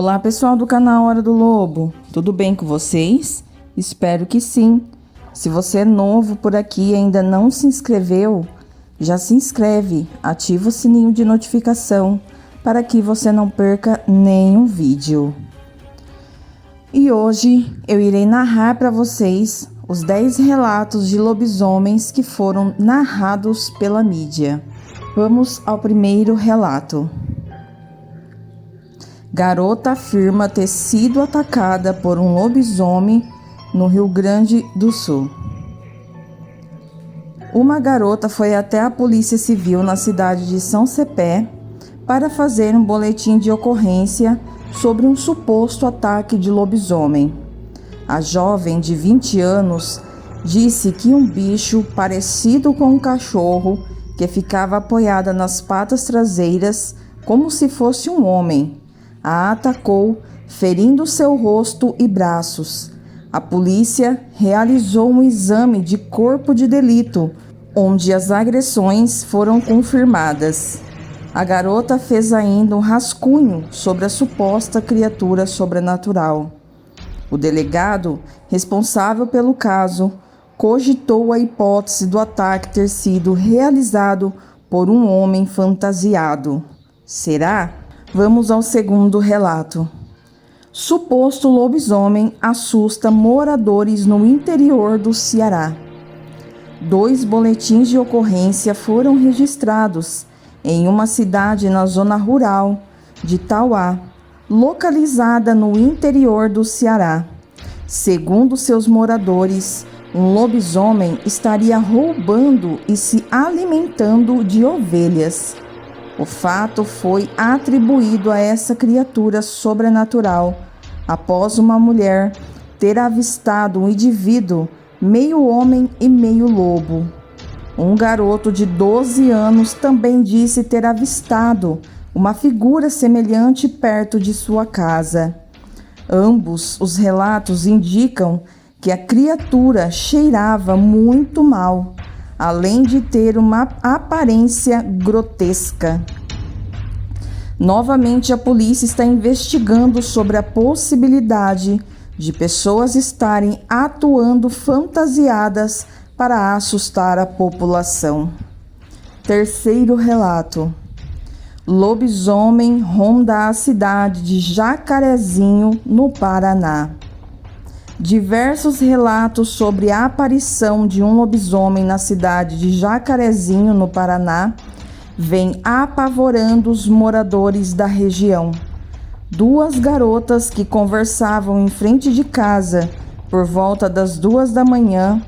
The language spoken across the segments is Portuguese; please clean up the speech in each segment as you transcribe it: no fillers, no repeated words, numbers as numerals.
Olá pessoal do canal Hora do Lobo, tudo bem com vocês? Espero que sim. Se você é novo por aqui e ainda não se inscreveu, já se inscreve, ativa o sininho de notificação para que você não perca nenhum vídeo. E hoje eu irei narrar para vocês os 10 relatos de lobisomens que foram narrados pela mídia. Vamos ao primeiro relato. Garota afirma ter sido atacada por um lobisomem no Rio Grande do Sul. Uma garota foi até a Polícia Civil na cidade de São Cepé para fazer um boletim de ocorrência sobre um suposto ataque de lobisomem. A jovem de 20 anos disse que um bicho parecido com um cachorro que ficava apoiada nas patas traseiras como se fosse um homem a atacou, ferindo seu rosto e braços. A polícia realizou um exame de corpo de delito, onde as agressões foram confirmadas. A garota fez ainda um rascunho sobre a suposta criatura sobrenatural. O delegado, responsável pelo caso, cogitou a hipótese do ataque ter sido realizado por um homem fantasiado. Será? Vamos ao segundo relato. Suposto lobisomem assusta moradores no interior do Ceará. 2 boletins de ocorrência foram registrados em uma cidade na zona rural de Tauá, localizada no interior do Ceará. Segundo seus moradores, um lobisomem estaria roubando e se alimentando de ovelhas. O fato foi atribuído a essa criatura sobrenatural após uma mulher ter avistado um indivíduo meio homem e meio lobo. Um garoto de 12 anos também disse ter avistado uma figura semelhante perto de sua casa. Ambos os relatos indicam que a criatura cheirava muito mal, além de ter uma aparência grotesca. Novamente, a polícia está investigando sobre a possibilidade de pessoas estarem atuando fantasiadas para assustar a população. Terceiro relato. Lobisomem ronda a cidade de Jacarezinho, no Paraná. Diversos relatos sobre a aparição de um lobisomem na cidade de Jacarezinho, no Paraná, vêm apavorando os moradores da região. 2 garotas que conversavam em frente de casa por volta das 2 da manhã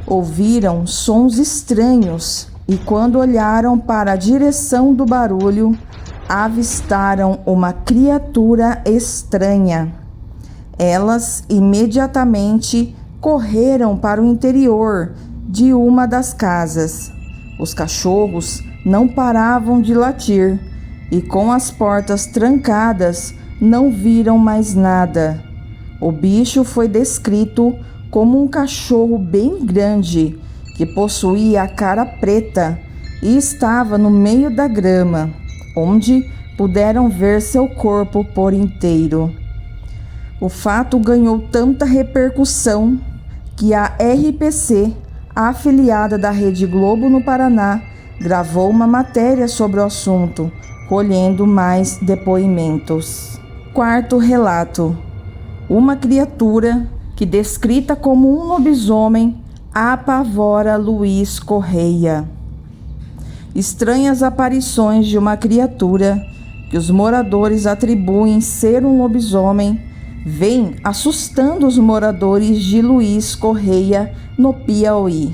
ouviram sons estranhos e, quando olharam para a direção do barulho, avistaram uma criatura estranha. Elas imediatamente correram para o interior de uma das casas. Os cachorros não paravam de latir e, com as portas trancadas, não viram mais nada. O bicho foi descrito como um cachorro bem grande que possuía a cara preta e estava no meio da grama, onde puderam ver seu corpo por inteiro. O fato ganhou tanta repercussão que a RPC, a afiliada da Rede Globo no Paraná, gravou uma matéria sobre o assunto, colhendo mais depoimentos. Quarto relato. Uma criatura que, descrita como um lobisomem, apavora Luiz Correia. Estranhas aparições de uma criatura que os moradores atribuem ser um lobisomem vem assustando os moradores de Luiz Correia, no Piauí.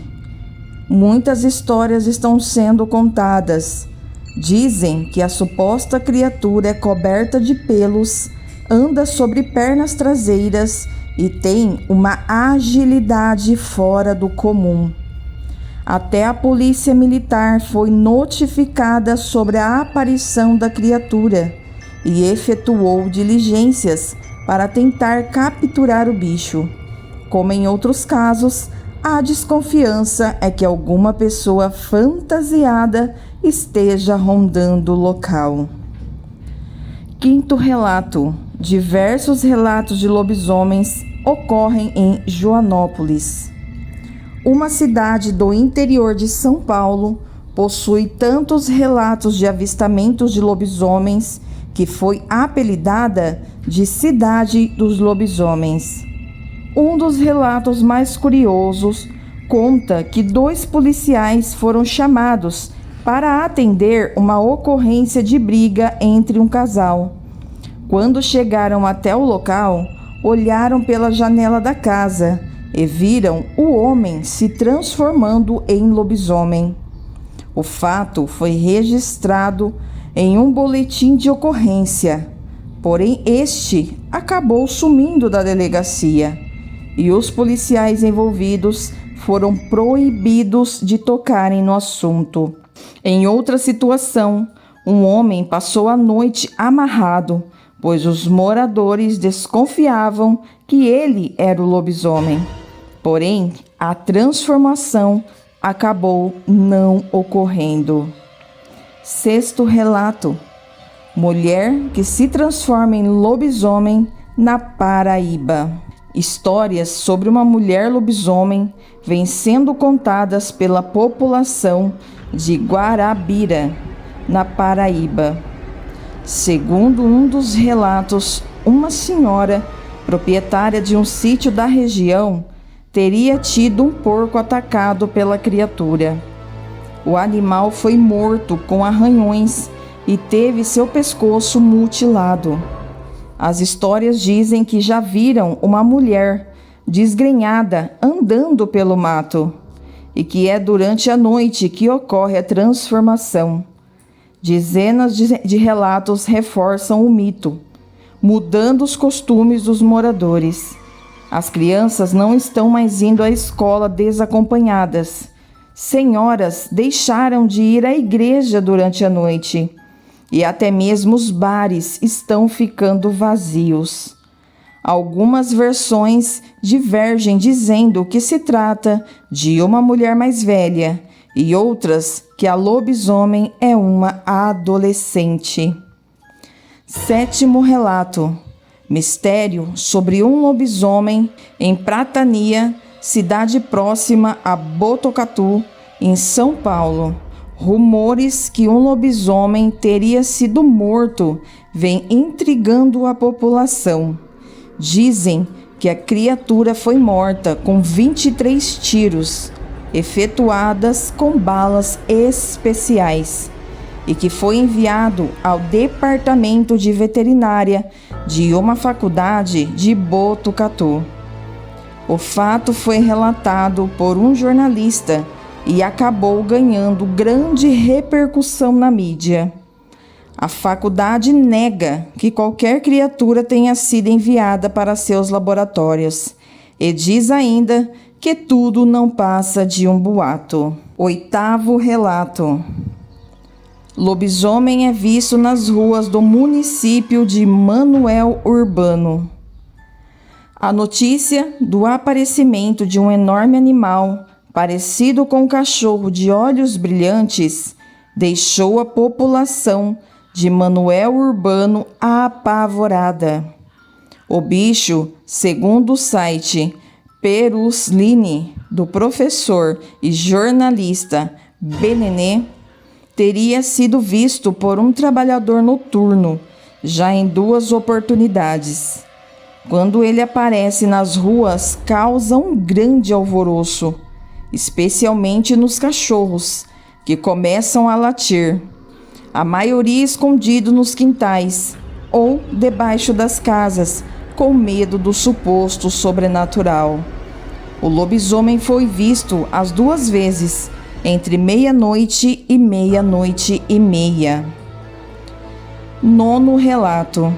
Muitas histórias estão sendo contadas. Dizem que a suposta criatura é coberta de pelos, anda sobre pernas traseiras e tem uma agilidade fora do comum. Até a polícia militar foi notificada sobre a aparição da criatura e efetuou diligências para tentar capturar o bicho. Como em outros casos, a desconfiança é que alguma pessoa fantasiada esteja rondando o local. Quinto relato. Diversos relatos de lobisomens ocorrem em Joanópolis. Uma cidade do interior de São Paulo possui tantos relatos de avistamentos de lobisomens que foi apelidada de Cidade dos Lobisomens. Um dos relatos mais curiosos conta que 2 policiais foram chamados para atender uma ocorrência de briga entre um casal. Quando chegaram até o local, olharam pela janela da casa e viram o homem se transformando em lobisomem. O fato foi registrado em um boletim de ocorrência, porém este acabou sumindo da delegacia e os policiais envolvidos foram proibidos de tocarem no assunto. Em outra situação, um homem passou a noite amarrado, pois os moradores desconfiavam que ele era o lobisomem. Porém, a transformação acabou não ocorrendo. 6º relato: mulher que se transforma em lobisomem na Paraíba. Histórias sobre uma mulher lobisomem vêm sendo contadas pela população de Guarabira, na Paraíba. Segundo um dos relatos, uma senhora, proprietária de um sítio da região, teria tido um porco atacado pela criatura. O animal foi morto com arranhões e teve seu pescoço mutilado. As histórias dizem que já viram uma mulher desgrenhada andando pelo mato e que é durante a noite que ocorre a transformação. Dezenas de relatos reforçam o mito, mudando os costumes dos moradores. As crianças não estão mais indo à escola desacompanhadas. Senhoras deixaram de ir à igreja durante a noite. E até mesmo os bares estão ficando vazios. Algumas versões divergem dizendo que se trata de uma mulher mais velha e outras que a lobisomem é uma adolescente. 7º relato: mistério sobre um lobisomem em Pratania, cidade próxima a Botucatu, em São Paulo. Rumores que um lobisomem teria sido morto vêm intrigando a população. Dizem que a criatura foi morta com 23 tiros, efetuadas com balas especiais, e que foi enviado ao departamento de veterinária de uma faculdade de Botucatu. O fato foi relatado por um jornalista e acabou ganhando grande repercussão na mídia. A faculdade nega que qualquer criatura tenha sido enviada para seus laboratórios e diz ainda que tudo não passa de um boato. 8º relato: lobisomem é visto nas ruas do município de Manoel Urbano. A notícia do aparecimento de um enorme animal parecido com um cachorro de olhos brilhantes deixou a população de Manoel Urbano apavorada. O bicho, segundo o site Perusline, do professor e jornalista Benenê, teria sido visto por um trabalhador noturno já em 2 oportunidades. Quando ele aparece nas ruas, causa um grande alvoroço, especialmente nos cachorros, que começam a latir, a maioria escondido nos quintais ou debaixo das casas, com medo do suposto sobrenatural. O lobisomem foi visto as 2 vezes, entre meia-noite e meia-noite e meia. 9º relato: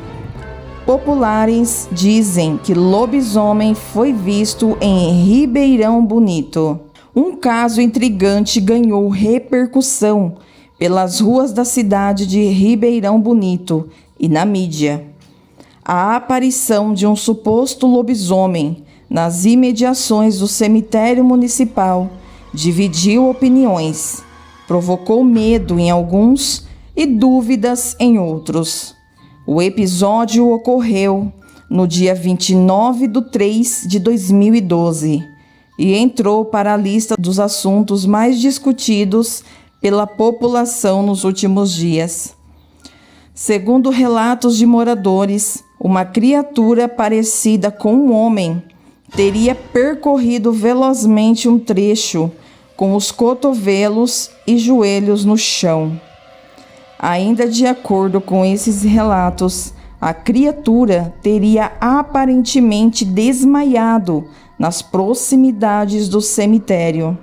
populares dizem que lobisomem foi visto em Ribeirão Bonito. Um caso intrigante ganhou repercussão pelas ruas da cidade de Ribeirão Bonito e na mídia. A aparição de um suposto lobisomem nas imediações do cemitério municipal dividiu opiniões, provocou medo em alguns e dúvidas em outros. O episódio ocorreu no dia 29/3/2012 e entrou para a lista dos assuntos mais discutidos pela população nos últimos dias. Segundo relatos de moradores, uma criatura parecida com um homem teria percorrido velozmente um trecho com os cotovelos e joelhos no chão. Ainda de acordo com esses relatos, a criatura teria aparentemente desmaiado nas proximidades do cemitério.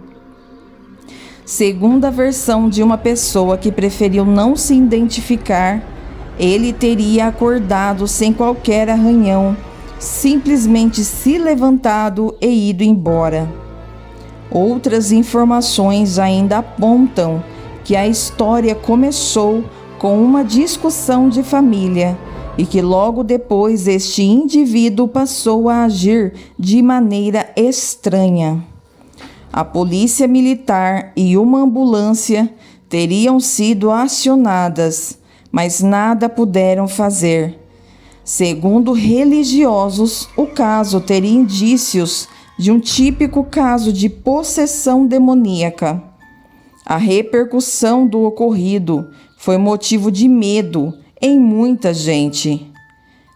Segundo a versão de uma pessoa que preferiu não se identificar, ele teria acordado sem qualquer arranhão, simplesmente se levantado e ido embora. Outras informações ainda apontam que a história começou com uma discussão de família e que logo depois este indivíduo passou a agir de maneira estranha. A polícia militar e uma ambulância teriam sido acionadas, mas nada puderam fazer. Segundo religiosos, o caso teria indícios de um típico caso de possessão demoníaca. A repercussão do ocorrido foi motivo de medo em muita gente.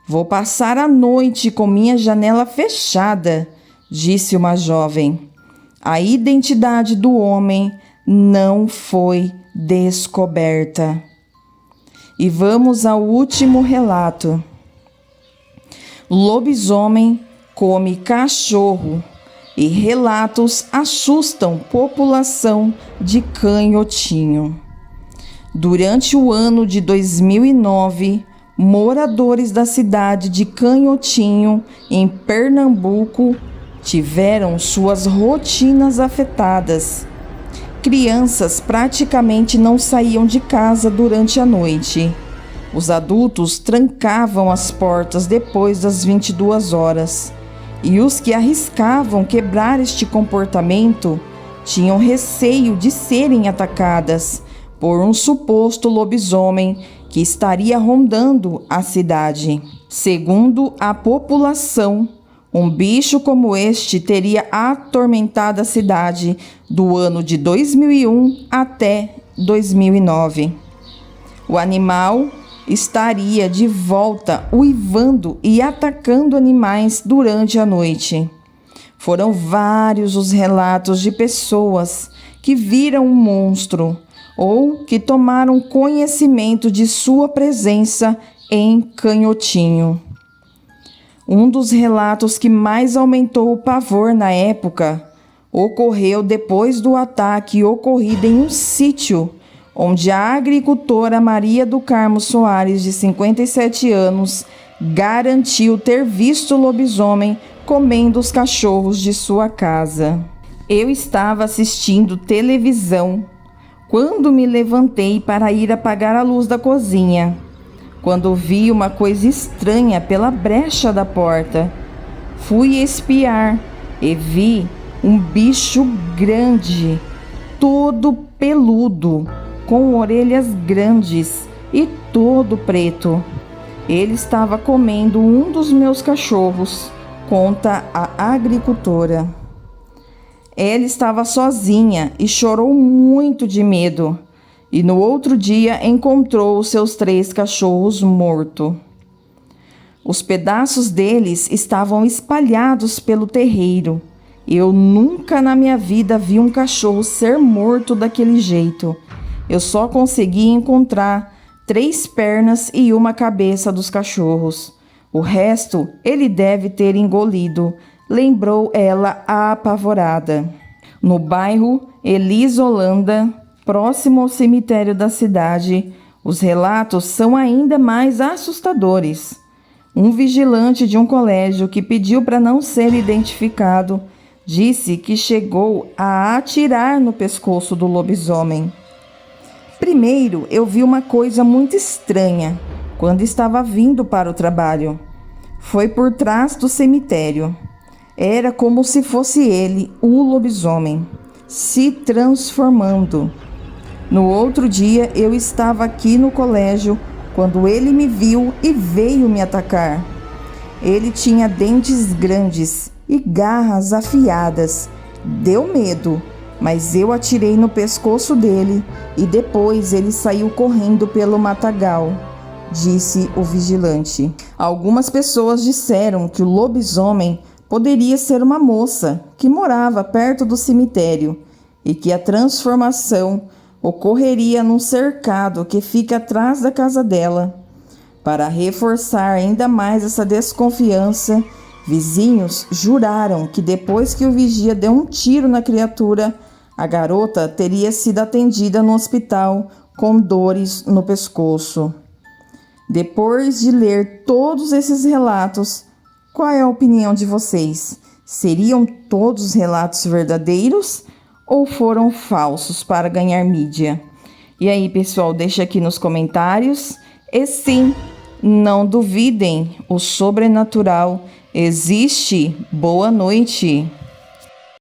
"Vou passar a noite com minha janela fechada", disse uma jovem. A identidade do homem não foi descoberta. E vamos ao último relato. Lobisomem come cachorro e relatos assustam população de Canhotinho. Durante o ano de 2009, moradores da cidade de Canhotinho, em Pernambuco, tiveram suas rotinas afetadas. Crianças praticamente não saíam de casa durante a noite. Os adultos trancavam as portas depois das 22 horas. E os que arriscavam quebrar este comportamento tinham receio de serem atacadas por um suposto lobisomem que estaria rondando a cidade. Segundo a população, um bicho como este teria atormentado a cidade do ano de 2001 até 2009. O animal estaria de volta uivando e atacando animais durante a noite. Foram vários os relatos de pessoas que viram um monstro ou que tomaram conhecimento de sua presença em Canhotinho. Um dos relatos que mais aumentou o pavor na época ocorreu depois do ataque ocorrido em um sítio onde a agricultora Maria do Carmo Soares, de 57 anos, garantiu ter visto o lobisomem comendo os cachorros de sua casa. Eu estava assistindo televisão quando me levantei para ir apagar a luz da cozinha, quando vi uma coisa estranha pela brecha da porta. Fui espiar e vi um bicho grande, todo peludo, com orelhas grandes e todo preto. Ele estava comendo um dos meus cachorros, conta a agricultora. Ela estava sozinha e chorou muito de medo. E no outro dia encontrou os seus 3 cachorros mortos. Os pedaços deles estavam espalhados pelo terreiro. Eu nunca na minha vida vi um cachorro ser morto daquele jeito. Eu só consegui encontrar 3 pernas e uma cabeça dos cachorros. O resto ele deve ter engolido, lembrou ela apavorada. No bairro Elis Holanda, próximo ao cemitério da cidade, os relatos são ainda mais assustadores. Um vigilante de um colégio que pediu para não ser identificado disse que chegou a atirar no pescoço do lobisomem. Primeiro, eu vi uma coisa muito estranha quando estava vindo para o trabalho. Foi por trás do cemitério. Era como se fosse ele, o lobisomem, se transformando. No outro dia, eu estava aqui no colégio quando ele me viu e veio me atacar. Ele tinha dentes grandes e garras afiadas. Deu medo, mas eu atirei no pescoço dele e depois ele saiu correndo pelo matagal, disse o vigilante. Algumas pessoas disseram que o lobisomem poderia ser uma moça que morava perto do cemitério e que a transformação ocorreria num cercado que fica atrás da casa dela. Para reforçar ainda mais essa desconfiança, vizinhos juraram que depois que o vigia deu um tiro na criatura, a garota teria sido atendida no hospital com dores no pescoço. Depois de ler todos esses relatos, qual é a opinião de vocês? Seriam todos relatos verdadeiros ou foram falsos para ganhar mídia? E aí, pessoal, deixa aqui nos comentários. E sim, não duvidem, o sobrenatural existe. Boa noite!